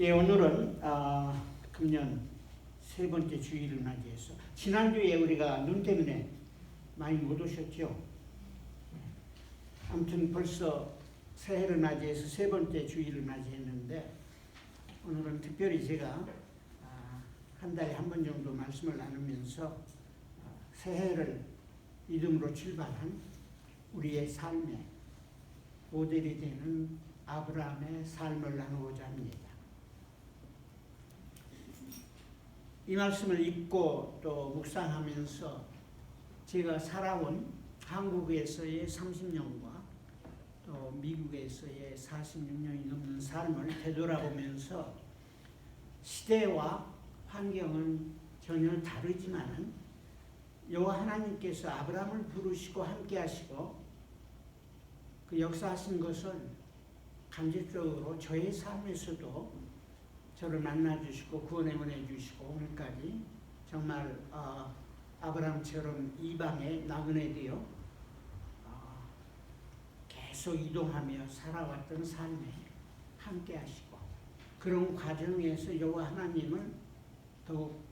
예, 오늘은 금년 세 번째 주일을 맞이해서 지난주에 우리가 눈 때문에 많이 못 오셨죠? 아무튼 벌써 새해를 맞이해서 세 번째 주일을 맞이했는데 오늘은 특별히 제가 한 달에 한 번 정도 말씀을 나누면서 새해를 믿음으로 출발한 우리의 삶의 모델이 되는 아브라함의 삶을 나누고자 합니다. 이 말씀을 읽고 또 묵상하면서 제가 살아온 한국에서의 30년과 또 미국에서의 46년이 넘는 삶을 되돌아보면서 시대와 환경은 전혀 다르지만 여호와 하나님께서 아브라함을 부르시고 함께 하시고 그 역사하신 것을 간접적으로 저의 삶에서도 저를 만나주시고 구원의 은혜 주시고 오늘까지 정말 아브라함처럼 이방에 나그네 되어 계속 이동하며 살아왔던 삶에 함께 하시고 그런 과정에서 여호와 하나님은 더욱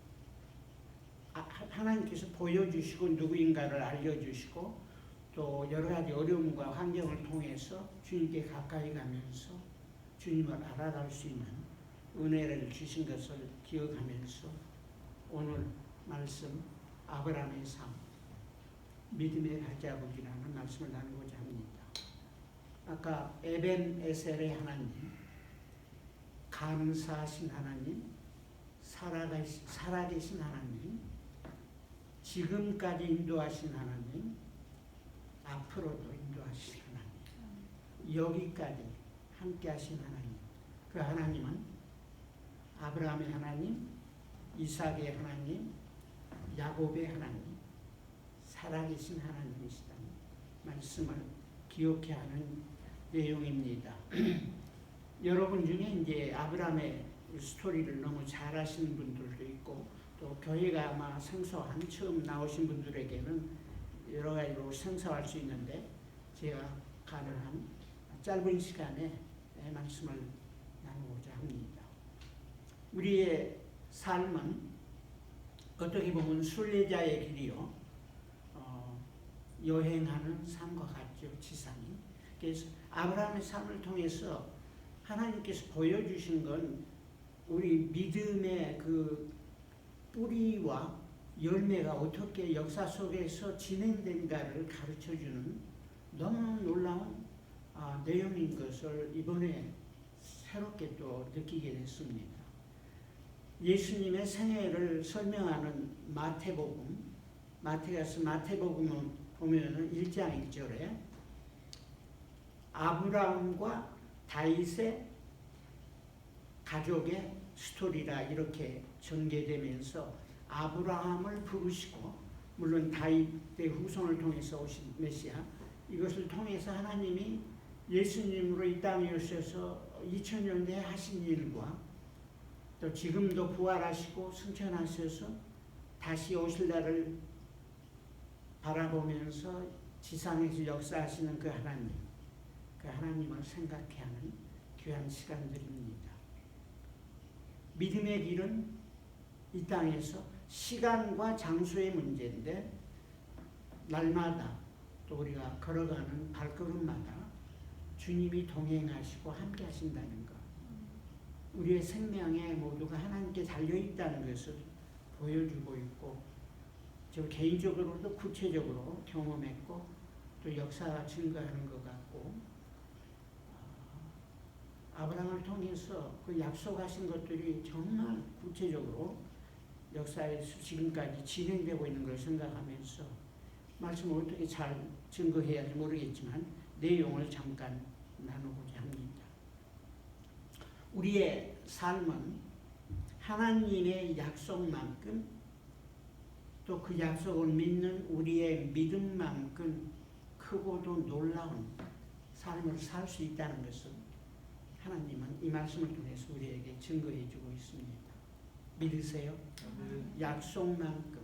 하나님께서 보여주시고 누구인가를 알려주시고 또 여러 가지 어려움과 환경을 통해서 주님께 가까이 가면서 주님을 알아갈 수 있는 은혜를 주신 것을 기억하면서 오늘 말씀 아브라함의 삶 믿음의 발자국이라는 말씀을 나누고자 합니다. 아까 에벤에셀의 하나님, 감사하신 하나님, 살아계신 하나님, 지금까지 인도하신 하나님, 앞으로도 인도하실 하나님, 여기까지 함께 하신 하나님, 그 하나님은 아브라함의 하나님, 이삭의 하나님, 야곱의 하나님, 살아계신 하나님이시다는 말씀을 기억해야 하는 내용입니다. 여러분 중에 이제 아브라함의 스토리를 너무 잘 아시는 분들도 있고 또 교회가 아마 생소한 처음 나오신 분들에게는 여러 가지로 생소할 수 있는데 제가 가능한 짧은 시간에 말씀을 나누고자 합니다. 우리의 삶은 어떻게 보면 순례자의 길이요 여행하는 삶과 같죠. 지상이. 그래서 아브라함의 삶을 통해서 하나님께서 보여주신 건 우리 믿음의 그 뿌리와 열매가 어떻게 역사 속에서 진행된가를 가르쳐주는 너무 놀라운 내용인 것을 이번에 새롭게 또 느끼게 됐습니다. 예수님의 생애를 설명하는 마태복음을 보면은 1장 1절에 아브라함과 다윗의 가족의 스토리라 이렇게 전개되면서 아브라함을 부르시고 물론 다윗의 후손을 통해서 오신 메시아 이것을 통해서 하나님이 예수님으로 이 땅에 오셔서 2000년 내 하신 일과 또 지금도 부활하시고 승천하셔서 다시 오실 날을 바라보면서 지상에서 역사하시는 그 하나님을 생각해야 하는 귀한 시간들입니다. 믿음의 길은 이 땅에서 시간과 장소의 문제인데 날마다 또 우리가 걸어가는 발걸음마다 주님이 동행하시고 함께 하신다는 것 우리의 생명에 모두가 하나님께 달려있다는 것을 보여주고 있고 저 개인적으로도 구체적으로 경험했고 또 역사가 증거하는 것 같고 아브라함을 통해서 그 약속하신 것들이 정말 구체적으로 역사에서 지금까지 진행되고 있는 걸 생각하면서 말씀을 어떻게 잘 증거해야 할지 모르겠지만 내용을 잠깐 나누고자 합니다. 우리의 삶은 하나님의 약속만큼 또 그 약속을 믿는 우리의 믿음만큼 크고도 놀라운 삶을 살 수 있다는 것을 하나님은 이 말씀을 통해서 우리에게 증거해 주고 있습니다. 믿으세요? 약속만큼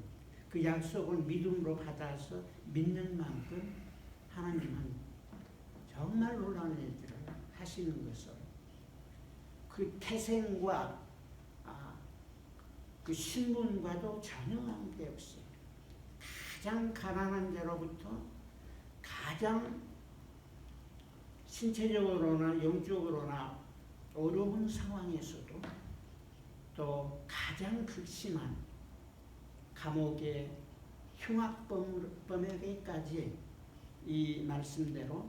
그 약속을 믿음으로 받아서 믿는 만큼 하나님은 정말 놀라운 일들을 하시는 것을 그 태생과 그 신분과도 전혀 관계없이 가장 가난한 자로부터 가장 신체적으로나 영적으로나 어려운 상황에서도 또 가장 극심한 감옥의 흉악범에게까지 이 말씀대로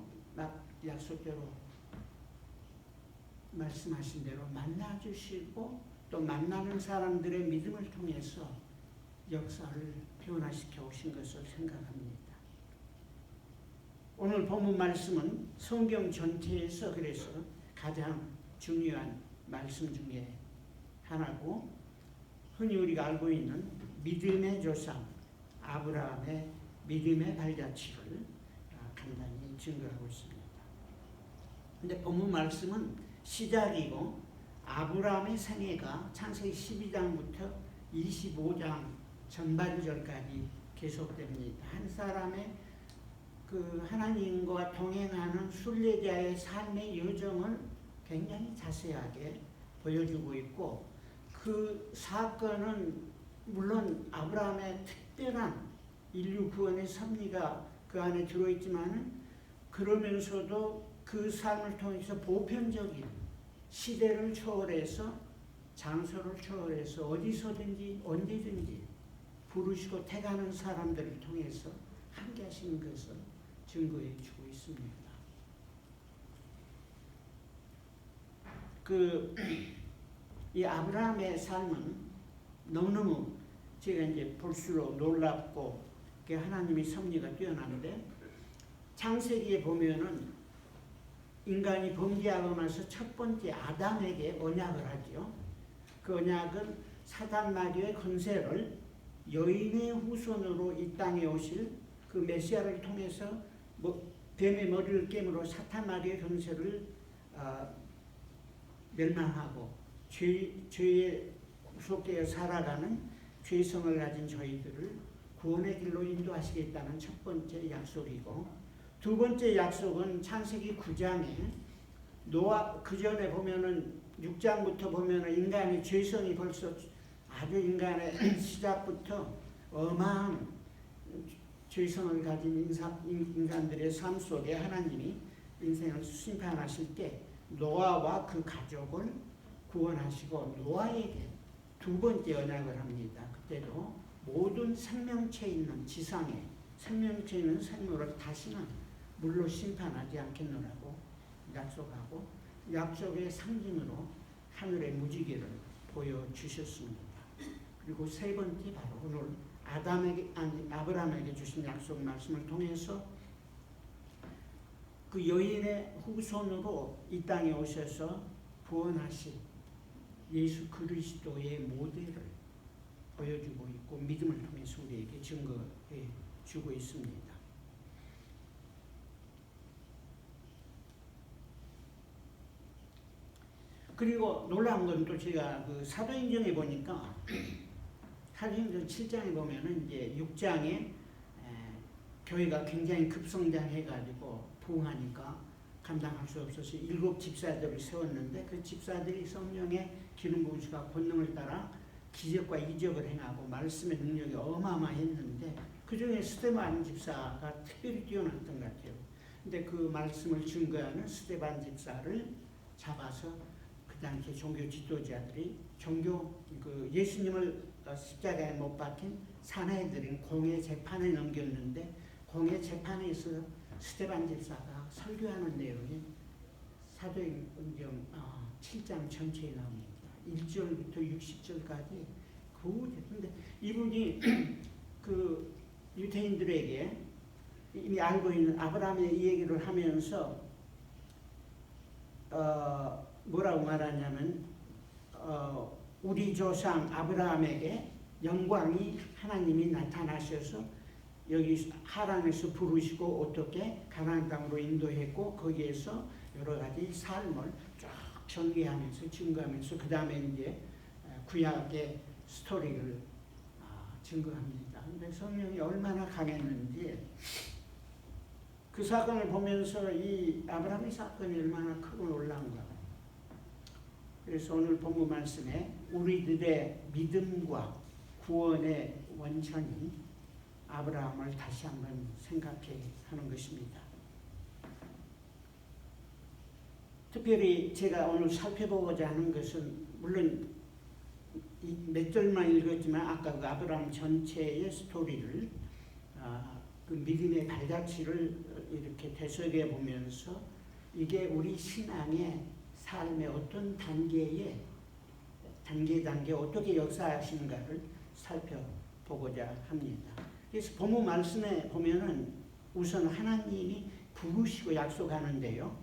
약속대로 말씀하신 대로 만나주시고 또 만나는 사람들의 믿음을 통해서 역사를 변화시켜 오신 것을 생각합니다. 오늘 본문 말씀은 성경 전체에서 그래서 가장 중요한 말씀 중에 하나고 흔히 우리가 알고 있는 믿음의 조상 아브라함의 믿음의 발자취를 간단히 증거하고 있습니다. 근데 본문 말씀은 시작이고 아브라함의 생애가 창세기 12장부터 25장 전반절까지 계속됩니다. 한 사람의 그 하나님과 동행하는 순례자의 삶의 여정을 굉장히 자세하게 보여주고 있고 그 사건은 물론 아브라함의 특별한 인류 구원의 섭리가 그 안에 들어있지만 그러면서도 그 삶을 통해서 보편적인 시대를 초월해서 장소를 초월해서 어디서든지 언제든지 부르시고 택하는 사람들을 통해서 함께 하시는 것을 증거해 주고 있습니다. 이 아브라함의 삶은 너무너무 제가 이제 볼수록 놀랍고 하나님의 섭리가 뛰어난데 창세기에 보면은 인간이 범죄하고 나서 첫 번째 아담에게 언약을 하죠. 그 언약은 사단 마귀의 권세를 여인의 후손으로 이 땅에 오실 그 메시아를 통해서 뱀의 머리를 깨물어 사탄 마귀의 권세를 멸망하고 죄에 구속되어 살아가는 죄성을 가진 저희들을 구원의 길로 인도하시겠다는 첫 번째 약속이고 두 번째 약속은 창세기 9장에 노아 그 전에 보면은 6장부터 보면은 인간의 죄성이 벌써 아주 인간의 시작부터 어마한 죄성을 가진 인간들의 삶 속에 하나님이 인생을 심판하실 때 노아와 그 가족을 구원하시고 노아에게 두 번째 언약을 합니다. 그때도 모든 생명체 있는 지상에 생명체 있는 생물을 다시는 물로 심판하지 않겠노라고 약속하고 약속의 상징으로 하늘의 무지개를 보여주셨습니다. 그리고 세 번째 바로 오늘 아브라함에게 주신 약속 말씀을 통해서 그 여인의 후손으로 이 땅에 오셔서 구원하신 예수 그리스도의 모델을 보여주고 있고 믿음을 통해서 우리에게 증거해 주고 있습니다. 그리고 놀라운 건 또 제가 그 사도행전에 보니까 사도행전 7장에 보면은 이제 6장에 교회가 굉장히 급성장해가지고 부흥하니까 감당할 수 없어서 7 집사들을 세웠는데 그 집사들이 성령의 기름 부으심과 권능을 따라 기적과 이적을 행하고 말씀의 능력이 어마어마했는데 그 중에 스데반 집사가 특별히 뛰어났던 것 같아요. 근데 그 말씀을 증거하는 스데반 집사를 잡아서 그 당시 종교 지도자들이 그 예수님을 십자가에 못 박힌 사내들인 공회 재판에 넘겼는데 공회 재판에서 스데반 집사가 설교하는 내용이 사도행전 7장 전체에 나옵니다. 1절부터 60절까지 근데 이분이 그 유대인들에게 이미 알고 있는 아브라함의 이 얘기를 하면서 뭐라고 말하냐면 우리 조상 아브라함에게 영광이 하나님이 나타나셔서 여기 하란에서 부르시고 어떻게 가나안 땅으로 인도했고 거기에서 여러 가지 삶을 쫙 전개하면서 증거하면서 그 다음에 이제 구약의 스토리를 증거합니다. 근데 성령이 얼마나 강했는지 그 사건을 보면서 이 아브라함의 사건이 얼마나 크고 놀라운가. 그래서 오늘 본문 말씀에 우리들의 믿음과 구원의 원천이 아브라함을 다시 한번 생각해 하는 것입니다. 특별히 제가 오늘 살펴보고자 하는 것은 물론 몇 절만 읽었지만 아까 그 아브라함 전체의 스토리를 그 믿음의 발자취를 이렇게 되새겨 보면서 이게 우리 신앙의 삶의 어떤 단계 어떻게 역사하시는가를 살펴보고자 합니다. 그래서 본문 말씀에 보면은 우선 하나님이 부르시고 약속하는데요.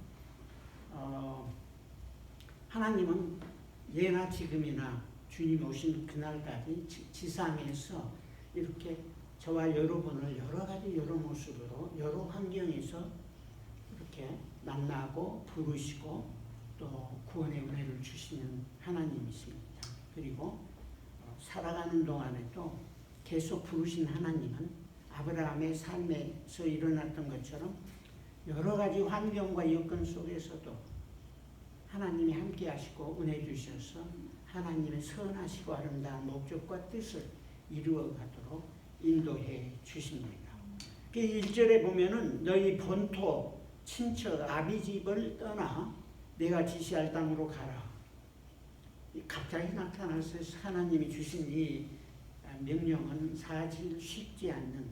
하나님은 예나 지금이나 주님 오신 그날까지 지상에서 이렇게 저와 여러분을 여러 가지 여러 모습으로 여러 환경에서 이렇게 만나고 부르시고 또 구원의 은혜를 주시는 하나님이십니다. 그리고 살아가는 동안에도 계속 부르신 하나님은 아브라함의 삶에서 일어났던 것처럼 여러 가지 환경과 여건 속에서도 하나님이 함께 하시고 은혜 주셔서 하나님의 선하시고 아름다운 목적과 뜻을 이루어가도록 인도해 주십니다. 1절에 보면은 너희 본토 친척 아비집을 떠나 내가 지시할 땅으로 가라. 갑자기 나타나서 하나님이 주신 이 명령은 사실 쉽지 않는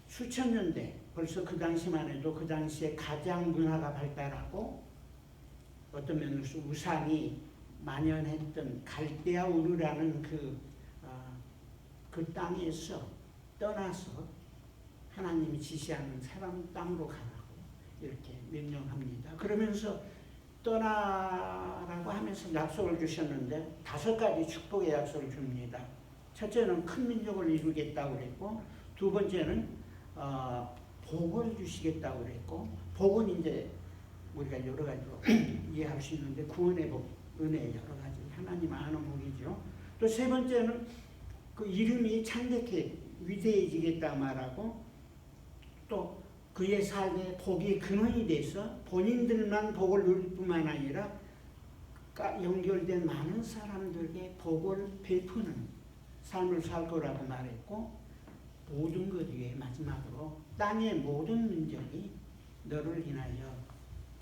수천 년대 벌써 그 당시만 해도 그 당시에 가장 문화가 발달하고 어떤 면에서 우상이 만연했던 갈대아 우르라는 그 땅에서 떠나서 하나님이 지시하는 사람 땅으로 가라고 이렇게 명령합니다. 그러면서 떠나라고 하면서 약속을 주셨는데 5가지 축복의 약속을 줍니다. 첫째는 큰 민족을 이루겠다고 그랬고, 두 번째는 복을 주시겠다고 그랬고, 복은 이제 우리가 여러 가지로 이해할 수 있는데 구원의 복, 은혜 여러 가지 하나님 아는 복이죠. 또 세 번째는 그 이름이 창대케 위대해지겠다 말하고, 또 그의 삶에 복이 근원이 돼서 본인들만 복을 누릴 뿐만 아니라 연결된 많은 사람들에게 복을 베푸는 삶을 살 거라고 말했고, 모든 것 위에 마지막으로 땅의 모든 민족이 너를 인하여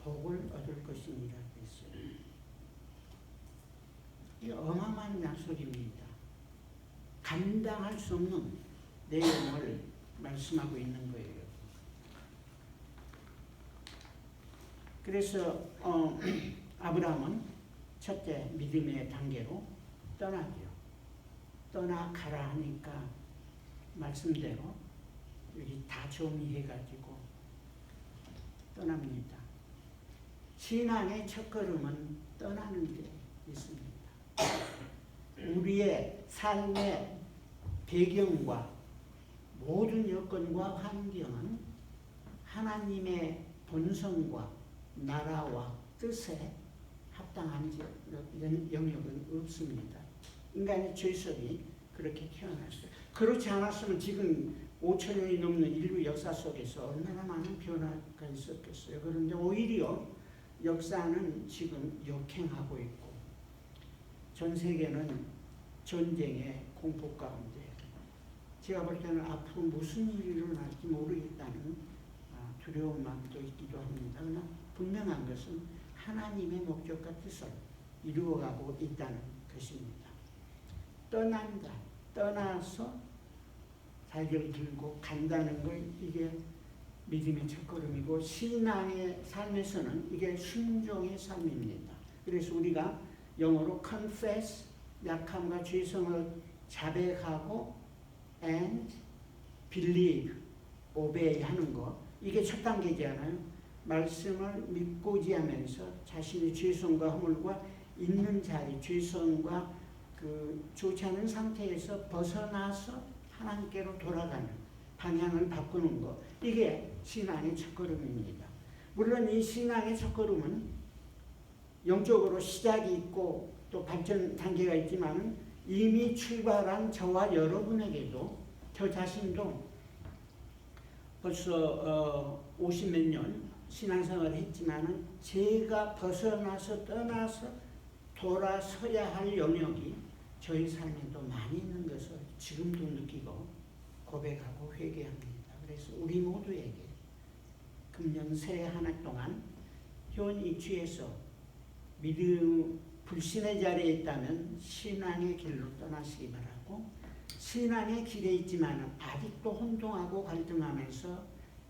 복을 얻을 것이니라 했어요. 이 어마어마한 약속입니다. 감당할 수 없는 내용을 말씀하고 있는 거예요. 그래서 아브라함은 첫째 믿음의 단계로 떠나죠. 떠나가라 하니까 말씀대로 여기 다 정리해가지고 떠납니다. 신앙의 첫걸음은 떠나는 데 있습니다. 우리의 삶의 배경과 모든 여건과 환경은 하나님의 본성과 나라와 뜻에 합당한 영역은 없습니다. 인간의 죄성이 그렇게 태어났어요. 그렇지 않았으면 지금 5,000년이 넘는 인류 역사 속에서 얼마나 많은 변화가 있었겠어요. 그런데 오히려 역사는 지금 역행하고 있고 전 세계는 전쟁의 공포 가운데, 제가 볼 때는 앞으로 무슨 일이 일어날지 모르겠다는 두려운 마음도 있기도 합니다. 그러나 분명한 것은 하나님의 목적과 뜻을 이루어가고 있다는 것입니다. 떠난다, 떠나서 자기를 들고 간다는 걸, 이게 믿음의 첫걸음이고 신앙의 삶에서는 이게 순종의 삶입니다. 그래서 우리가 영어로 confess, 약함과 죄성을 자백하고 and believe, obey 하는 거, 이게 첫 단계잖아요. 말씀을 믿고지 하면서 자신의 죄성과 허물과 있는 자리, 죄성과 그 좋지 않은 상태에서 벗어나서 하나님께로 돌아가는 방향을 바꾸는 것, 이게 신앙의 첫걸음입니다. 물론 이 신앙의 첫걸음은 영적으로 시작이 있고 또 발전 단계가 있지만 이미 출발한 저와 여러분에게도, 저 자신도 벌써 50몇 년 신앙생활을 했지만 제가 벗어나서 떠나서 돌아서야 할 영역이 저희 삶에도 많이 있는 것을 지금도 느끼고 고백하고 회개합니다. 그래서 우리 모두에게 금년 새해 한 해 동안 현 위치에서 믿음 불신의 자리에 있다면 신앙의 길로 떠나시기 바라고, 신앙의 길에 있지만 아직도 혼동하고 갈등하면서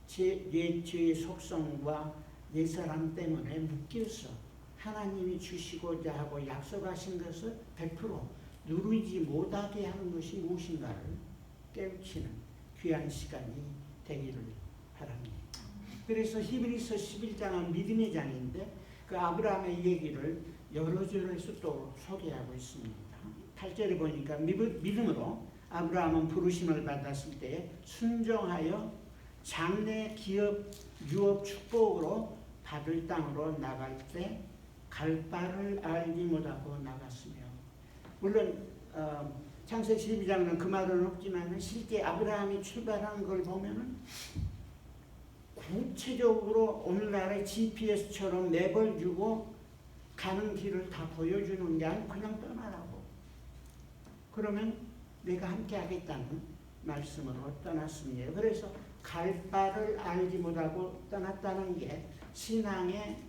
죄의 속성과 옛사람 때문에 묶여서 하나님이 주시고자 하고 약속하신 것을 100% 누리지 못하게 하는 것이 무엇인가를 깨우치는 귀한 시간이 되기를 바랍니다. 그래서 히브리서 11장은 믿음의 장인데 그 아브라함의 얘기를 여러 절에서 또 소개하고 있습니다. 8절에 보니까 믿음으로 아브라함은 부르심을 받았을 때 순종하여 장래 기업 유업 축복으로 받을 땅으로 나갈 때 갈 바를 알지 못하고 나갔으며, 물론 창세기 12장은 그 말은 없지만 실제 아브라함이 출발한 걸 보면은 구체적으로 오늘날의 GPS처럼 맵을 주고 가는 길을 다 보여주는 게 아니고 그냥 떠나라고. 그러면 내가 함께 하겠다는 말씀으로 떠났습니다. 그래서 갈 바를 알지 못하고 떠났다는 게 신앙의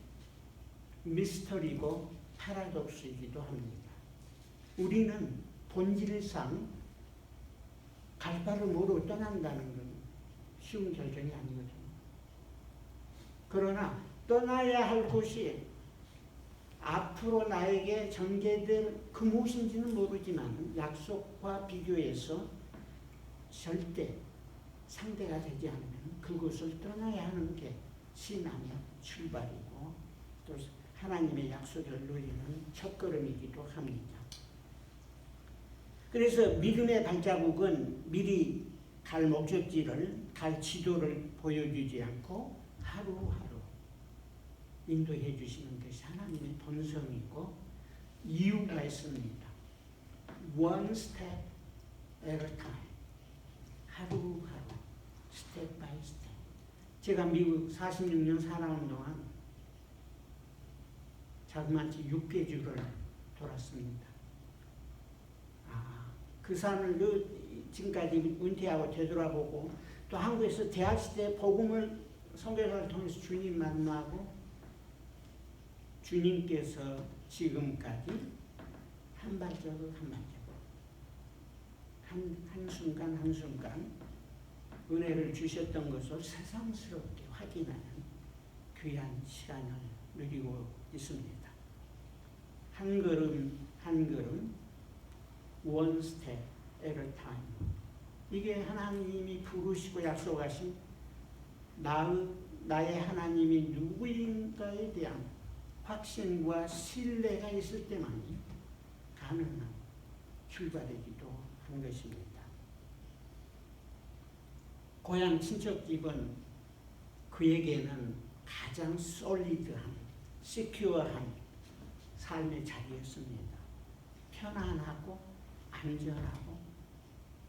미스터리고 파라독스이기도 합니다. 우리는 본질상 갈 바를 모르고 떠난다는 건 쉬운 결정이 아니거든요. 그러나 떠나야 할 곳이 앞으로 나에게 전개될 그 무엇인지는 모르지만 약속과 비교해서 절대 상대가 되지 않으면 그곳을 떠나야 하는 게 신앙의 출발이고 또 하나님의 약속을 누리는 첫걸음이기도 합니다. 그래서 믿음의 발자국은 미리 갈 목적지를, 갈 지도를 보여주지 않고 하루하루 인도해 주시는 것이 하나님의 본성이고 이유가 있습니다. One step at a time. 하루하루, step by step. 제가 미국 46년 살아온 동안 자그마치 6개주를 돌았습니다. 그 산을 지금까지 은퇴하고 되돌아보고 또 한국에서 대학 시대 복음을 선교사를 통해서 주님 만나고 주님께서 지금까지 한 발자국 한 발자국 한순간 한순간 은혜를 주셨던 것을 새삼스럽게 확인하는 귀한 시간을 누리고 있습니다. 한 걸음 한 걸음 one step at a time. 이게 하나님이 부르시고 약속하신 나의 하나님이 누구인가에 대한 확신과 신뢰가 있을 때만이 가능한 출발이기도 한 것입니다. 고향 친척집은 그에게는 가장 솔리드한, 시큐어한 삶의 자리였습니다. 편안하고 안전하고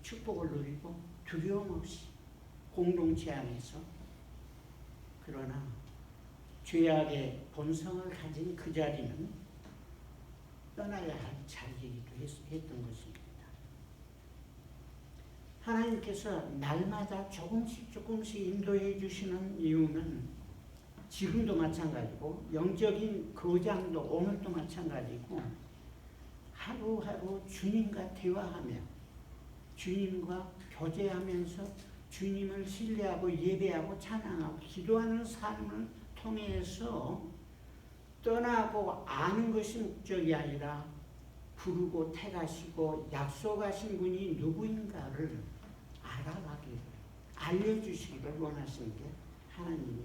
축복을 누리고 두려움 없이 공동체 안에서, 그러나 죄악의 본성을 가진 그 자리는 떠나야 할 자리이기도 했던 것입니다. 하나님께서 날마다 조금씩 인도해 주시는 이유는 지금도 마찬가지고 영적인 거장도 오늘도 마찬가지고 하루하루 주님과 대화하며 주님과 교제하면서 주님을 신뢰하고 예배하고 찬양하고 기도하는 삶을 통해서 떠나고 아는 것이 목적이 아니라 부르고 택하시고 약속하신 분이 누구인가를 알아가기를, 알려주시기를 원하시는 게 하나님의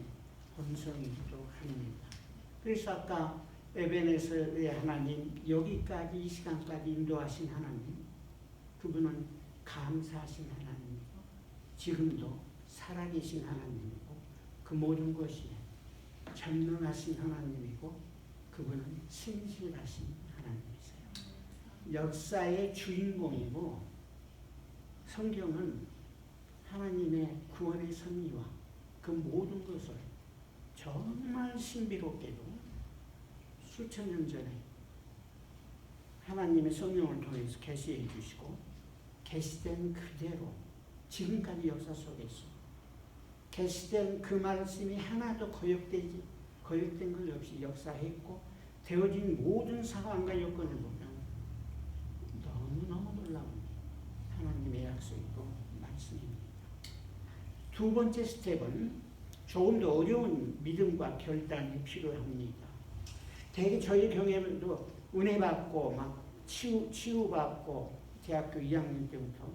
본성이기도 합니다. 그래서 아까 에베네셀의 하나님, 여기까지 이 시간까지 인도하신 하나님, 그분은 감사하신 하나님이고 지금도 살아계신 하나님이고 그 모든 것이 전능하신 하나님이고 그분은 신실하신 하나님이세요. 역사의 주인공이고 성경은 하나님의 구원의 섭리와 그 모든 것을 정말 신비롭게도 수천 년 전에 하나님의 성령을 통해서 계시해 주시고 계시된 그대로 지금까지 역사 속에서 계시된 그 말씀이 하나도 거역된 것 없이 역사했고 되어진 모든 상황과 여건을 보면 너무너무 놀라운 하나님의 약속이고 말씀입니다. 두 번째 스텝은 조금 더 어려운 믿음과 결단이 필요합니다. 대개 저희 경험에도 은혜 받고 막 치유받고 대학교 2학년 때부터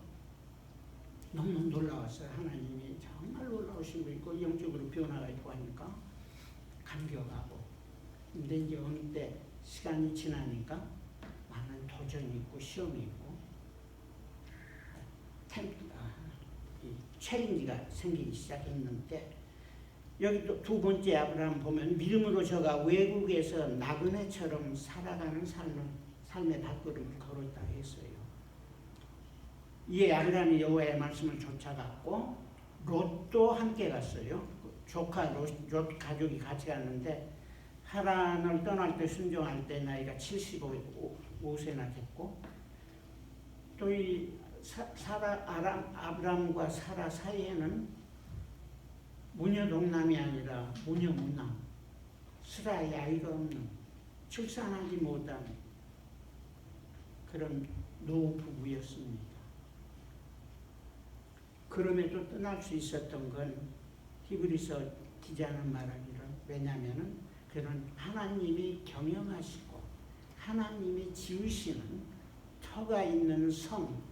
너무 놀라웠어요. 하나님이 정말 놀라우신 분 있고 영적으로 변화가 있고 하니까 감격하고. 근데 이제 어느 때 시간이 지나니까 많은 도전이 있고 시험이 있고 챌린지가 생기기 시작했는데 여기 또 두 번째 아브라함 보면 믿음으로 저가 외국에서 나그네처럼 살아가는 삶의 발걸음을 걸었다 했어요. 이에 아브라함이 여호와의 말씀을 쫓아갔고 롯도 함께 갔어요. 조카 롯 가족이 같이 갔는데 하란을 떠날 때 순종할 때 나이가 75세나 됐고 또 이 아브라함과 사라 사이에는 무녀동남이 아니라 무녀무남, 스라의 아이가 없는, 출산하지 못한 그런 노후 부부였습니다. 그럼에도 떠날 수 있었던 건 히브리서 기자는 말하기를, 왜냐하면 그는 하나님이 경영하시고 하나님이 지으시는 터가 있는 성,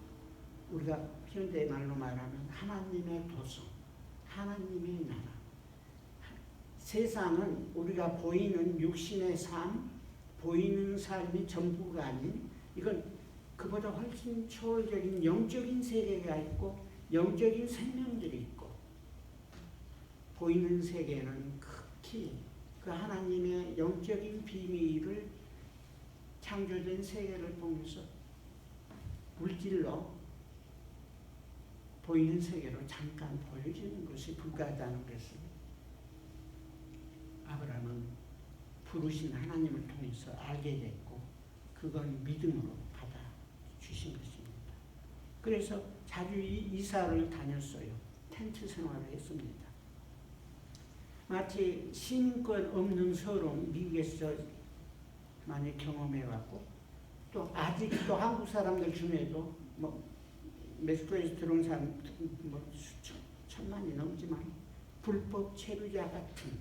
우리가 현대 말로 말하면 하나님의 도성, 하나님의 나라. 세상은 우리가 보이는 육신의 삶, 보이는 삶이 전부가 아닌, 이건 그보다 훨씬 초월적인 영적인 세계가 있고 영적인 생명들이 있고, 보이는 세계는 극히 그 하나님의 영적인 비밀을 창조된 세계를 통해서 물질로 보이는 세계로 잠깐 보여지는 것이 불가하다는 것을 아브라함은 부르신 하나님을 통해서 알게 됐고 그건 믿음으로 받아주신 것입니다. 그래서 자주 이사를 다녔어요. 텐트 생활을 했습니다. 마치 시민권 없는 서름 미국에서 많이 경험해왔고 또 아직도 한국 사람들 중에도 멕시코에서 들어온 사람 천만이 넘지만 불법 체류자 같은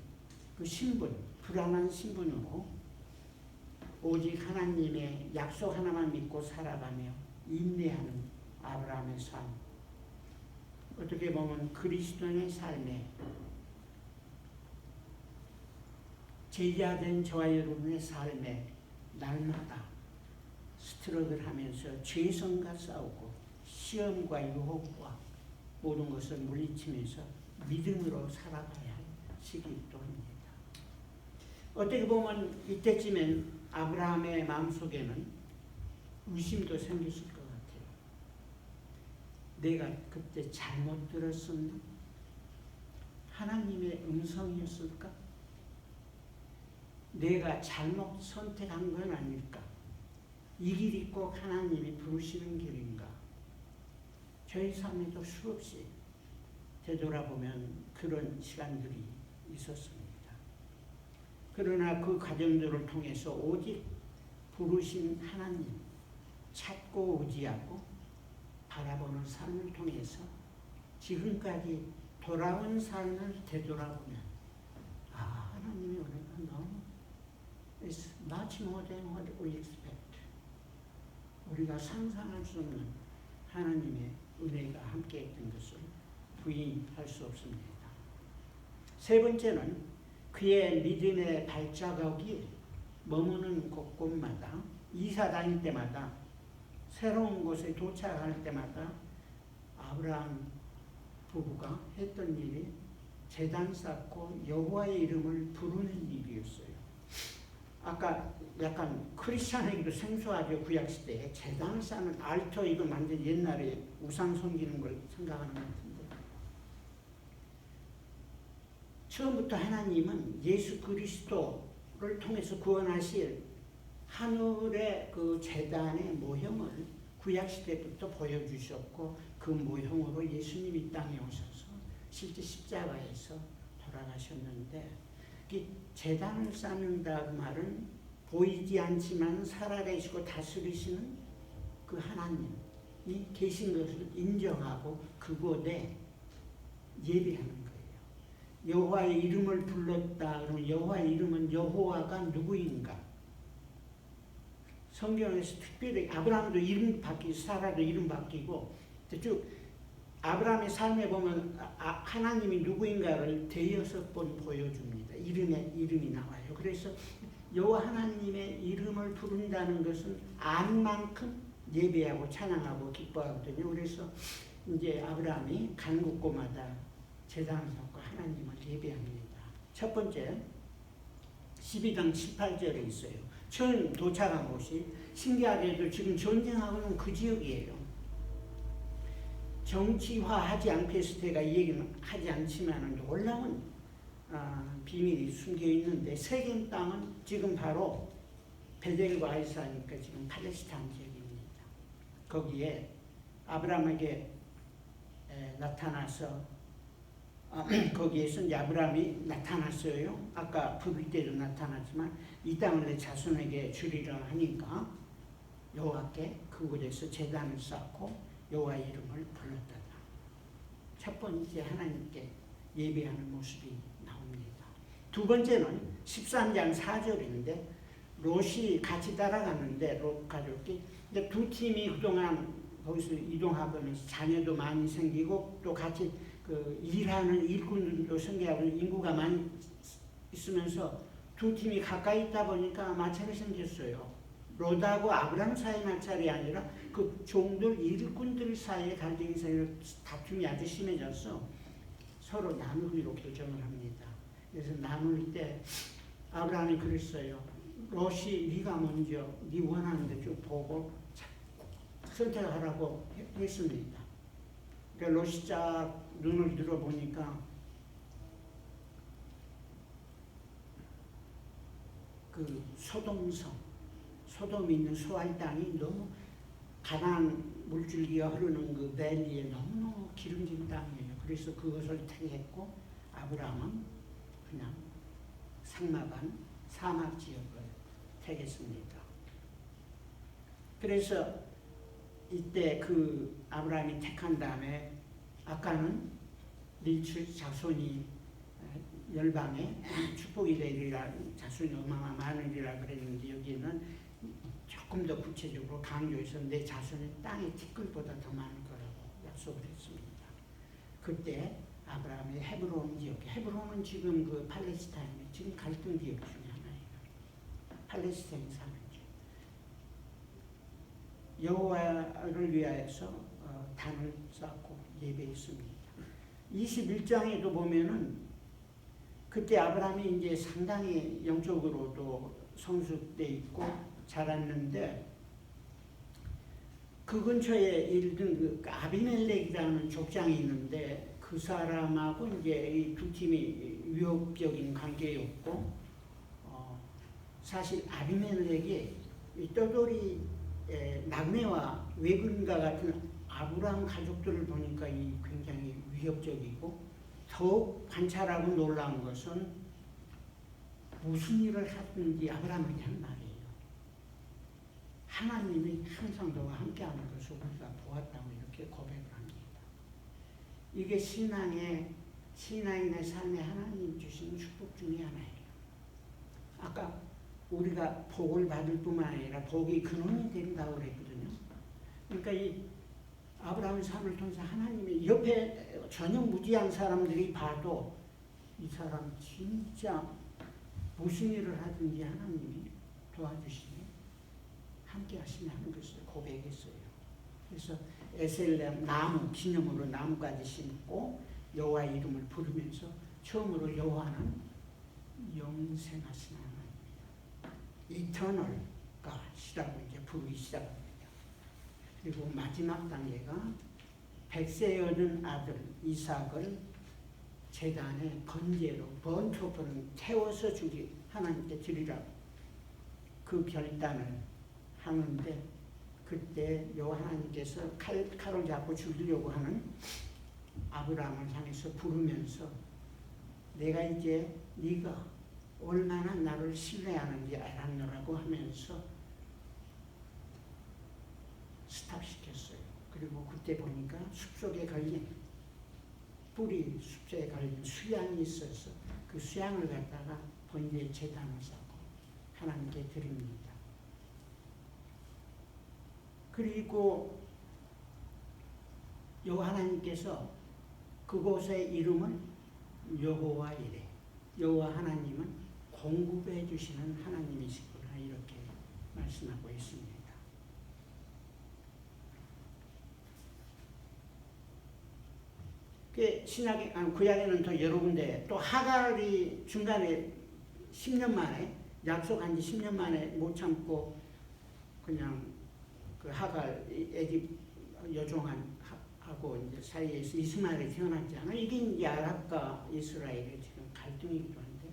그 신분, 불안한 신분으로 오직 하나님의 약속 하나만 믿고 살아가며 인내하는 아브라함의 삶, 어떻게 보면 그리스도인의 삶에 제자된 저와 여러분의 삶에 날마다 스트럭을 하면서 죄성과 싸우고 시험과 유혹과 모든 것을 물리치면서 믿음으로 살아가야 할 시기이기도 합니다. 어떻게 보면 이때쯤엔 아브라함의 마음속에는 의심도 생겼을 것 같아요. 내가 그때 잘못 들었었나? 하나님의 음성이었을까? 내가 잘못 선택한 건 아닐까? 이 길이 꼭 하나님이 부르시는 길인가? 저희 삶에도 수없이 되돌아보면 그런 시간들이 있었습니다. 그러나 그 과정들을 통해서 오직 부르신 하나님 찾고 의지하고 바라보는 삶을 통해서 지금까지 돌아온 삶을 되돌아보면 하나님의 은혜가 너무 It's much more than what we expect. 우리가 상상할 수 없는 하나님의 은혜가 함께했던 것을 부인할 수 없습니다. 세 번째는 그의 믿음의 발자국이 머무는 곳곳마다 이사 다닐 때마다 새로운 곳에 도착할 때마다 아브라함 부부가 했던 일이 제단 쌓고 여호와의 이름을 부르는 일이었어요. 아까 약간 크리스찬에게도 생소하죠. 구약시대에 제단을 쌓는 알터, 이거 완전 옛날에 우상 섬기는 걸 생각하는 것 같은데, 처음부터 하나님은 예수 그리스도를 통해서 구원하실 하늘의 그 제단의 모형을 구약시대부터 보여주셨고 그 모형으로 예수님이 땅에 오셔서 실제 십자가에서 돌아가셨는데 이 제단을 쌓는다 그 말은 보이지 않지만 살아계시고 다스리시는 그 하나님이 계신 것을 인정하고 그곳에 예배하는 거예요. 여호와의 이름을 불렀다. 그러면 여호와의 이름은 여호와가 누구인가? 성경에서 특별히 아브라함도 이름 바뀌고 사라도 이름 바뀌고 쭉 아브라함의 삶에 보면 하나님이 누구인가를 대여섯 번 보여줍니다. 이름이 나와요. 그래서 여호와 하나님의 이름을 부른다는 것은 안 만큼 예배하고 찬양하고 기뻐하거든요. 그래서 이제 아브라함이 간 곳곳마다 제단을 쌓고 하나님을 예배합니다. 첫 번째 12장 18절에 있어요. 처음 도착한 곳이 신기하게도 지금 전쟁하고 있는 그 지역이에요. 정치화하지 않게 해서 제가 이 얘기는 하지 않지만 놀라운 비밀이 숨겨 있는데 세겜 땅은 지금 바로 베델과 아이사니까 지금 팔레스타인 지역입니다. 거기에 아브라함에게 나타나서 거기에서 이제 아브라함이 나타났어요. 아까 부를 때도 나타났지만 이 땅을 내 자손에게 주리라 하니까 여호와께 그곳에서 제단을 쌓고 여호와의 이름을 불렀다. 첫 번째 하나님께 예배하는 모습이 나옵니다. 두 번째는 13장 4절인데 롯이 같이 따라갔는데 롯 가족이 근데 두 팀이 그동안 거기서 이동하면서 자녀도 많이 생기고 또 같이 그 일하는 일꾼들도 생기고 인구가 많이 있으면서 두 팀이 가까이 있다 보니까 마찰이 생겼어요. 롯하고 아브라함 사이 마찰이 아니라 그 종들 일꾼들 사이에 갈등이 생겨 다툼이 아주 심해져서 서로 나누기로 결정을 합니다. 그래서 나눌 때 아브라함이 그랬어요. 롯이 네가 먼저 네 원하는 데 좀 보고 선택하라고 했습니다. 그러니까 롯이 쫙 눈을 들어보니까 그 소돔이 있는 소알 땅이 너무 가나안 물줄기가 흐르는 그 밸리에 너무너무 기름진 땅이에요. 그래서 그것을 택했고 아브라함은 그냥 삭막한 사막 지역을 택했습니다. 그래서 이때 그 아브라함이 택한 다음에 아까는 네 자손이 열방에 축복이 되리라 자손이 얼마나 많으리라 그랬는데 여기는 조금 더 구체적으로 강조해서 내 자손의 땅의 티끌보다 더 많을 거라고 약속을 했습니다. 그때 아브라함의 헤브론 지역, 헤브론은 지금 그 팔레스타인의 지금 갈등 지역 중에 하나예요. 팔레스타인 사는 지역. 여호와를 위하여서 단을 쌓고 예배했습니다. 21장에도 보면은 그때 아브라함이 이제 상당히 영적으로도 성숙돼 있고 자랐는데 그 근처에 일든 그 아비멜렉이라는 족장이 있는데 그 사람하고 이제 이 두 팀이 위협적인 관계였고 사실 아비멜렉이 이 떠돌이 낙내와 외근과 같은 아브라함 가족들을 보니까 이 굉장히 위협적이고 더욱 관찰하고 놀라운 것은 무슨 일을 하든지 아브라함에게 한 말이에요. 하나님이 항상 너와 함께하는 것을 우리가 보았다고 이렇게 고백을 합니다. 이게 신앙인의 삶에 하나님 주신 축복 중에 하나예요. 아까 우리가 복을 받을 뿐만 아니라 복이 근원이 된다고 그랬거든요. 그러니까 이 아브라함의 삶을 통해서 하나님이 옆에 전혀 무지한 사람들이 봐도 이 사람 진짜 무슨 일을 하든지 하나님이 도와주시니 함께 하시면 하는 것을 고백했어요. 그래서 에셀렘 나무 기념으로 나무까지 심고 여호와의 이름을 부르면서 처음으로 여호와는 영생하신 하나님입니다. 이터널 갓이라고 이제 부르기 시작합니다. 그리고 마지막 단계가 백세 얻은 아들 이삭을 제단의 번제로 번토프는 태워서 주기 하나님께 드리라고 그 결단을 하는데 그때 여호와 하나님께서 칼을 잡고 죽이려고 하는 아브라함을 향해서 부르면서 내가 이제 네가 얼마나 나를 신뢰하는지 알았노라고 하면서 스탑시켰어요. 그리고 그때 보니까 숲속에 걸린 뿌리 숲에 걸린 수양이 있어서 그 수양을 갖다가 번제의 제단을 쌓고 하나님께 드립니다. 그리고 여호와 하나님께서 그곳의 이름은 여호와이래. 여호와 하나님은 공급해 주시는 하나님이시구나 이렇게 말씀하고 있습니다. 신약에 구약에는 더 여러 군데 또 하갈이 중간에 10년 만에 약속한 지 10년 만에 못 참고 그냥 그 하갈 애굽 여종하고 이제 사이에서 이스마엘이 태어났잖아요. 이게 이제 아랍과 이스라엘의 지금 갈등이기도 한데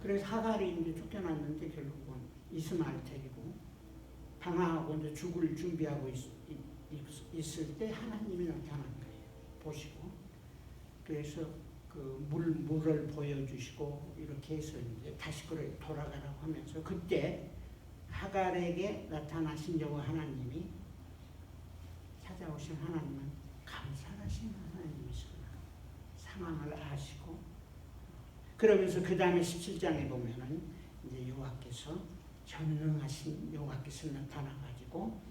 그래서 하갈이 이제 쫓겨났는데 결국은 이스마엘 데리고 방황하고 이제 죽을 준비하고 있을 때 하나님이 나타난 거예요. 보시고 그래서 그 물을 보여주시고 이렇게 해서 이제 다시 그래 돌아가라고 하면서 그때 하갈에게 나타나신 여호와 하나님이 찾아오신 하나님은 감사하신 하나님이시구나. 상황을 아시고 그러면서 그 다음에 17장에 보면은 이제 여호와께서 전능하신 여호와께서 나타나가지고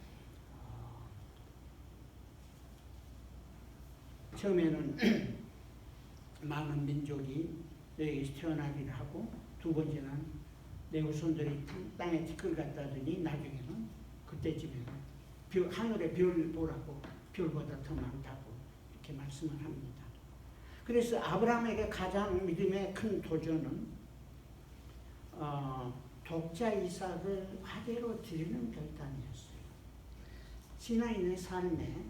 처음에는 많은 민족이 여기서 태어나기를 하고 두 번째는 내 후손들이 땅에 티끌 갖다 주니 나중에는 그때쯤에는 하늘의 별 보라고 별보다 더 많다고 이렇게 말씀을 합니다. 그래서 아브라함에게 가장 믿음의 큰 도전은 독자 이삭을 화제로 드리는 결단이었어요. 신앙인의 삶에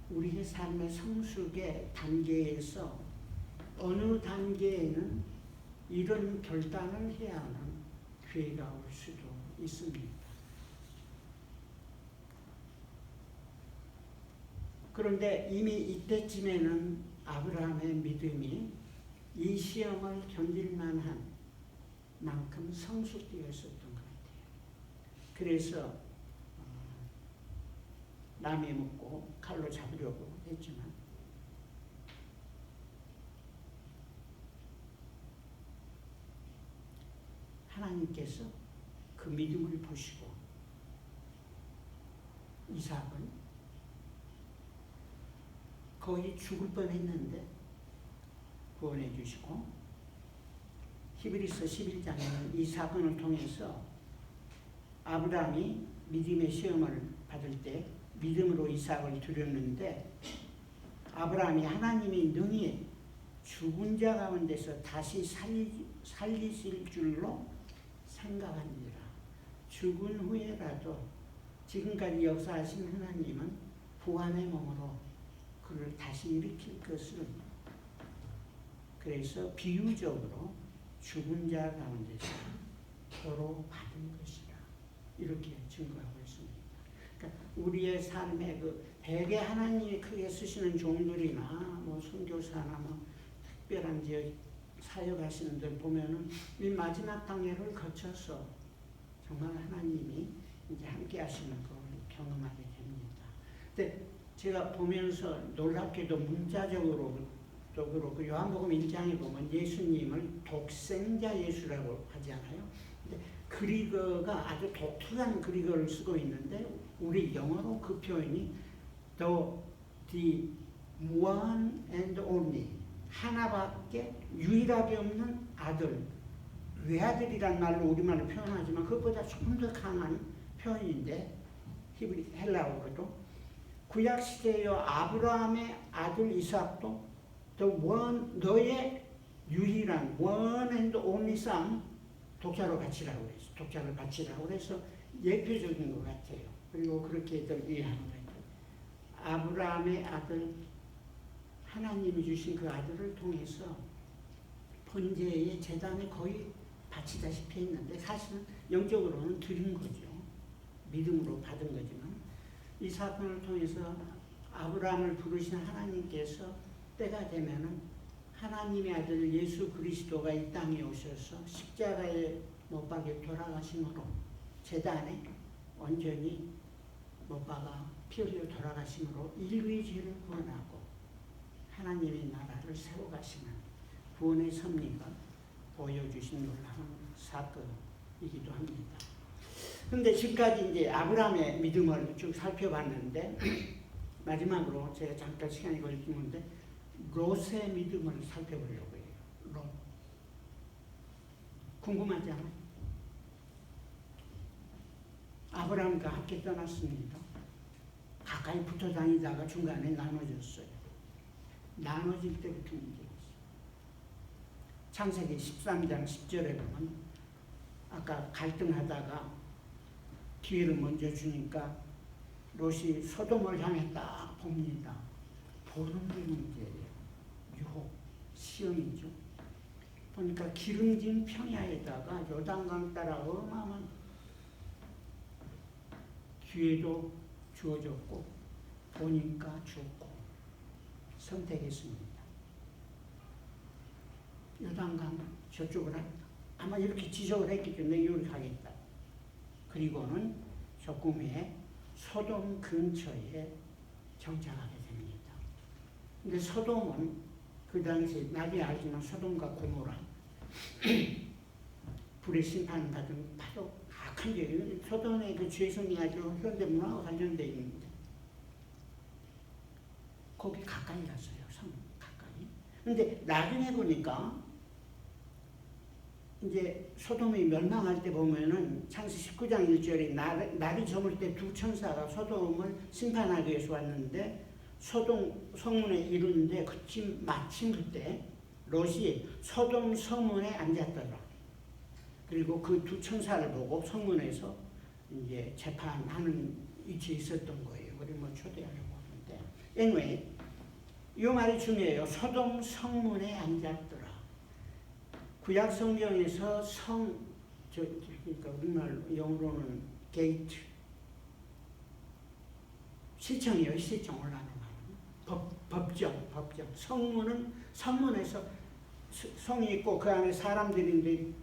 우리의 삶의 성숙의 단계에서 어느 단계에는 이런 결단을 해야 하는 기회가 올 수도 있습니다. 그런데 이미 이때쯤에는 아브라함의 믿음이 이 시험을 견딜 만한 만큼 성숙되어 있었던 것 같아요. 그래서 남이 묻고 칼로 잡으려고 했지만 하나님께서 그 믿음을 보시고 이삭을 거의 죽을 뻔했는데 구원해 주시고 히브리서 11장에는 이 사건을 통해서 아브라함이 믿음의 시험을 받을 때 믿음으로 이삭을 드렸는데 아브라함이 하나님이 능히 죽은 자 가운데서 다시 살리실 줄로 생각하니라. 죽은 후에라도 지금까지 역사하신 하나님은 부활의 몸으로 그를 다시 일으킬 것을 그래서 비유적으로 죽은 자 가운데서 도로 받은 것이라 이렇게 증거하고 있습니다. 그러니까 우리의 삶에 그 대개 하나님이 크게 쓰시는 종들이나 뭐 선교사나 뭐 특별한 지역 사역하시는 들 보면은 이 마지막 단계를 거쳐서 정말 하나님이 이제 함께 하시는 걸 경험하게 됩니다. 근데 제가 보면서 놀랍게도 문자적으로도 그렇고 요한복음 1장에 보면 예수님을 독생자 예수라고 하잖아요. 근데 그리거가 아주 독특한 그리거를 쓰고 있는데 우리 영어로 그 표현이 the one and only 하나밖에 유일하게 없는 아들 외아들이란 말로 우리말로 표현하지만 그것보다 조금 더 강한 표현인데 헬라어로도 구약시대의 아브라함의 아들 이삭도 the one 너의 유일한 one and only son 독자로 바치라고 그랬어. 독자를 바치라고 그래서 예표적인 것 같아요. 그리고 그렇게들 이해하는 거예요. 아브라함의 아들 하나님이 주신 그 아들을 통해서 번제의 제단에 거의 바치다시피 했는데 사실은 영적으로는 드린 거죠. 믿음으로 받은 거지만 이 사건을 통해서 아브라함을 부르신 하나님께서 때가 되면은 하나님의 아들 예수 그리스도가 이 땅에 오셔서 십자가에 못 박혀 돌아가심으로 제단에 온전히 못 박아 피 흘려 돌아가심으로 인류의 죄를 구원하고 하나님의 나라를 세워가시는 구원의 섭리가 보여주신 놀라운 사건이기도 합니다. 그런데 지금까지 이제 아브라함의 믿음을 쭉 살펴봤는데 마지막으로 제가 잠깐 시간이 걸리는데 롯의 믿음을 살펴보려고 해요. 롯. 궁금하지 않아요? 아브라함과 함께 떠났습니다. 가까이 붙어 다니다가 중간에 나눠졌어요. 나눠질 때부터 문제였어요. 창세기 13장 10절에 보면 아까 갈등하다가 기회를 먼저 주니까 롯이 소돔을 향해 딱 봅니다. 보는 게 문제예요. 유혹, 시험이죠. 보니까 기름진 평야에다가 요단강 따라 어마어마한 기회도 주어졌고 보니까 죽고 선택했습니다. 요단강 저쪽을 아마 이렇게 지적을 했기 때문에 여기 가겠다. 그리고는 조금 후에 소돔 근처에 정착하게 됩니다. 근데 소돔은 그 당시에 나중에 알지만 소돔과 고모라 불의 심판받은 바로 악한 죄예요. 소돔의 그 죄성이 아주 현대 문화와 관련되어 있는데 거기 가까이 갔어요. 성 가까이. 근데 나중에 보니까 이제 소돔이 멸망할 때 보면은 창세기 19장 1절에 날이 저물 때 두 천사가 소돔을 심판하기 위해서 왔는데 소돔 성문에 이르는데 마침 그때 롯이 소돔 성문에 앉았더라. 그리고 그 두 천사를 보고 성문에서 이제 재판하는 위치에 있었던 거예요. 우리 뭐 초대하려고 하는데. anyway, 이 말이 중요해요. 소돔 성문에 앉았더라. 구약 성경에서 그러니까 우리말 영어로는 게이트, 시청이에요. 시청 올라가는 법정. 성문은 성문에서 성이 있고 그 안에 사람들인데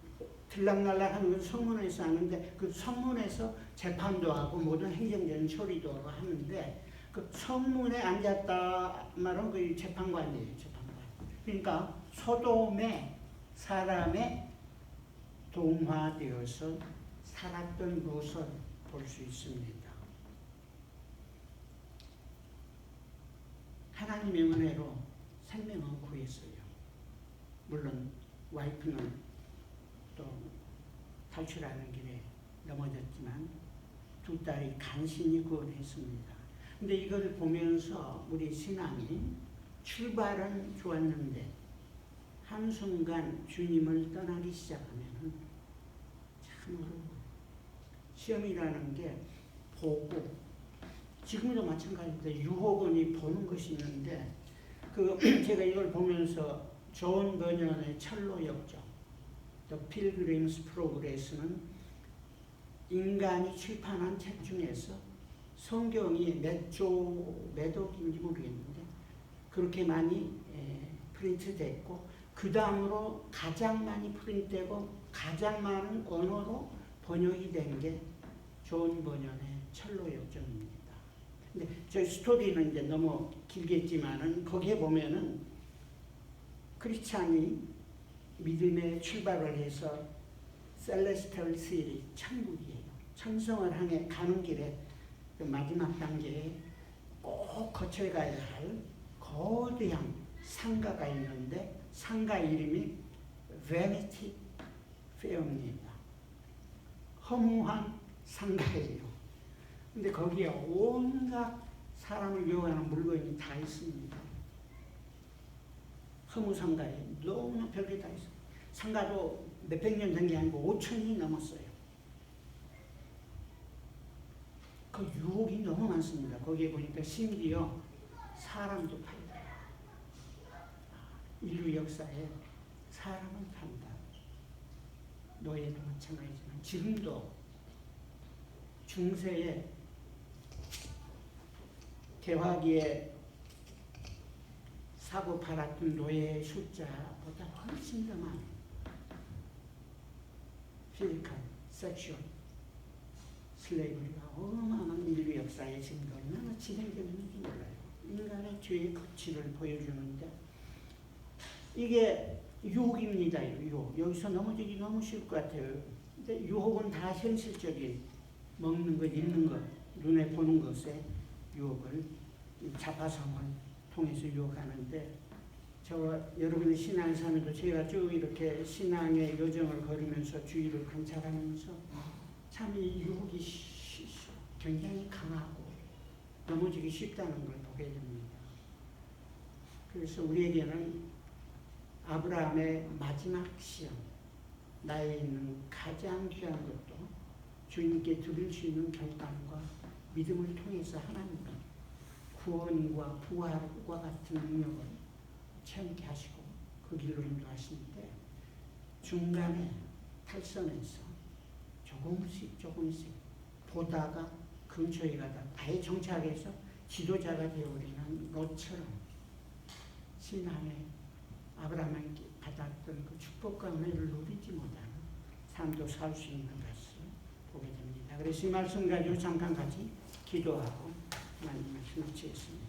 들락날락하는 건 성문에서 하는데 그 성문에서 재판도 하고 모든 행정적인 처리도 하는데 그 성문에 앉았다 말은 그 재판관이에요. 재판관. 그러니까 소돔의 사람의 동화되어서 살았던 롯을 볼 수 있습니다. 하나님의 은혜로 생명은 구했어요. 물론 와이프는 또 탈출하는 길에 넘어졌지만 두 딸이 간신히 구원했습니다. 근데 이걸 보면서 우리 신앙이 출발은 좋았는데 한순간 주님을 떠나기 시작하면 참 어려워요. 시험이라는 게 보고, 지금도 마찬가지인데 유혹은 보는 것이 있는데 제가 이걸 보면서 존 버년의 철로 역정, The Pilgrim's Progress는 인간이 출판한 책 중에서 성경이 몇 억인지 모르겠는데 그렇게 많이 프린트됐고 그 다음으로 가장 많이 프린트되고 가장 많은 언어로 번역이 된 게 존 버년의 철로 역정입니다. 근데 저 스토리는 이제 너무 길겠지만은 거기에 보면은 크리스찬이 믿음의 출발을 해서 셀레스탈 시티, 천국이에요. 천성을 향해 가는 길에 그 마지막 단계에 꼭 거쳐야 할 거대한 상가가 있는데 상가 이름이 베니티 페어입니다. 허무한 상가예요. 근데 거기에 온갖 사람을 유혹하는 물건이 다 있습니다. 허무 상가에 너무나 별게 다 있어요. 상가도 몇백 년 된 게 아니고 5,000이 넘었어요. 그 유혹이 너무 많습니다. 거기에 보니까 심지어 사람도 팔다. 인류 역사에 사람은 판다. 노예도 마찬가지지만 지금도 중세에 개화기에 사고 팔았던 노예의 숫자보다 훨씬 더 많은 피지컬, 섹슈얼 슬레이브리가 어마어마한 인류 역사의 증거 얼마나 진행되는지 몰라요. 인간의 죄의 극치를 보여주는데 이게 유혹입니다. 유혹. 여기서 넘어지기 너무 쉬울 것 같아요. 근데 유혹은 다 현실적인 먹는 것, 입는 것, 눈에 보는 것에 유혹을 자파성을 통해서 유혹하는데 여러분의 신앙생활도 제가 쭉 이렇게 신앙의 여정을 걸으면서 주위를 관찰하면서 참 이 유혹이 굉장히 강하고 넘어지기 쉽다는 걸 보게 됩니다. 그래서 우리에게는 아브라함의 마지막 시험, 나에 있는 가장 귀한 것도 주님께 드릴 수 있는 결단과 믿음을 통해서 하나님은 구원과 부활과 같은 능력을 체험케 하시고 그 길로 인도하시는데 중간에 탈선해서 조금씩 보다가 근처에 가다 아예 정착해서 지도자가 되어버리는 것처럼 신앙의 아브라함에게 받았던 그 축복과 은혜를 누리지 못하는 삶도 살 수 있는 것을 보게 됩니다. 그래서 이 말씀 가지고 잠깐 같이 기도하고 하나님 말씀을 마치겠습니다.